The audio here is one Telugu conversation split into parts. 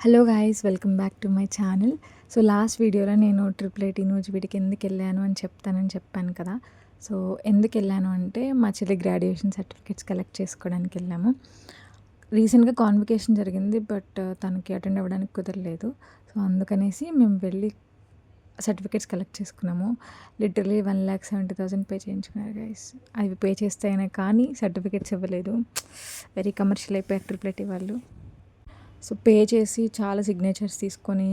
Hello guys, welcome back to my channel. So last వీడియోలో నేను ట్రిపుల్ ఐటీ వీటికి ఎందుకు వెళ్ళాను అని చెప్తానని చెప్పాను కదా. సో ఎందుకు వెళ్ళాను అంటే మా చెల్లి గ్రాడ్యుయేషన్ సర్టిఫికేట్స్ కలెక్ట్ చేసుకోవడానికి వెళ్ళాము. రీసెంట్గా కాన్వకేషన్ జరిగింది, బట్ తనకి అటెండ్ అవ్వడానికి కుదరలేదు. సో అందుకనేసి మేము వెళ్ళి సర్టిఫికేట్స్ కలెక్ట్ చేసుకున్నాము. లిటరలీ 1,70,000 పే చేయించుకున్నారు గైస్. అవి పే చేస్తే అయినా కానీ సర్టిఫికేట్స్ ఇవ్వలేదు. వెరీ కమర్షియల్ అయిపోయారు ట్రిపుల్ ఐటీ వాళ్ళు. సో పే చేసి చాలా సిగ్నేచర్స్ తీసుకొని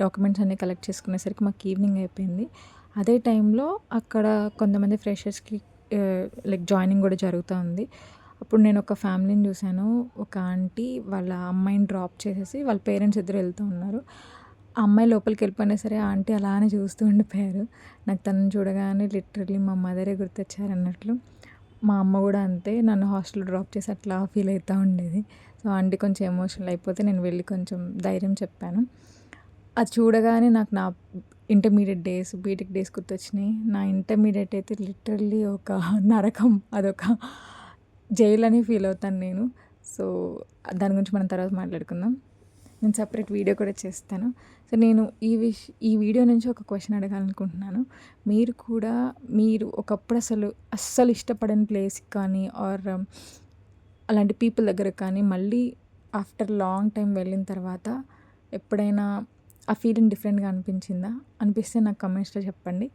డాక్యుమెంట్స్ అన్నీ కలెక్ట్ చేసుకునేసరికి మాకు ఈవినింగ్ అయిపోయింది. అదే టైంలో అక్కడ కొంతమంది ఫ్రెషర్స్కి లైక్ జాయినింగ్ కూడా జరుగుతూ ఉంది. అప్పుడు నేను ఒక ఫ్యామిలీని చూశాను. ఒక ఆంటీ వాళ్ళ అమ్మాయిని డ్రాప్ చేసేసి వాళ్ళ పేరెంట్స్ ఇద్దరు వెళ్తూ ఉన్నారు. ఆ అమ్మాయి లోపలికి వెళ్ళిపోయినా సరే ఆ ఆంటీ అలానే చూస్తూ ఉండిపోయారు. నాకు తనని చూడగానే లిటరల్లీ మా మదరే గుర్తొచ్చారు అన్నట్లు. మా అమ్మ కూడా అంతే, నన్ను హాస్టల్లో డ్రాప్ చేసి అట్లా ఫీల్ అవుతూ ఉండేది. సో ఆంటీ కొంచెం ఎమోషనల్ అయిపోతే నేను వెళ్ళి కొంచెం ధైర్యం చెప్పాను. అది చూడగానే నాకు నా ఇంటర్మీడియట్ డేస్, బీటెక్ డేస్ గుర్తొచ్చినాయి. నా ఇంటర్మీడియట్ అయితే లిటరల్లీ ఒక నరకం, అదొక జైలు అని ఫీల్ అవుతాను నేను. సో దాని గురించి మనం తర్వాత మాట్లాడుకుందాం. నేను సపరేట్ వీడియో కూడా చేస్తాను. సో నేను ఈ వీడియో నుంచి ఒక క్వశ్చన్ అడగాలనుకుంటున్నాను. మీరు కూడా ఒకప్పుడు అస్సలు ఇష్టపడని ప్లేస్కి కానీ ఆర్ అలాంటి పీపుల్ దగ్గర కానీ మళ్ళీ ఆఫ్టర్ లాంగ్ టైం వెళ్ళిన తర్వాత ఎప్పుడైనా ఆ ఫీలింగ్ డిఫరెంట్గా అనిపిస్తే నాకు కమెంట్స్లో చెప్పండి.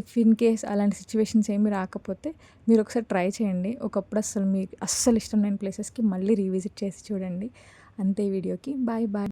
ఇఫ్ ఇన్ కేస్ అలాంటి సిచ్యువేషన్స్ ఏమి రాకపోతే మీరు ఒకసారి ట్రై చేయండి. ఒకప్పుడు మీకు అస్సలు ఇష్టం లేని ప్లేసెస్కి మళ్ళీ రీవిజిట్ చేసి చూడండి. అంతే వీడియోకి. Bye bye.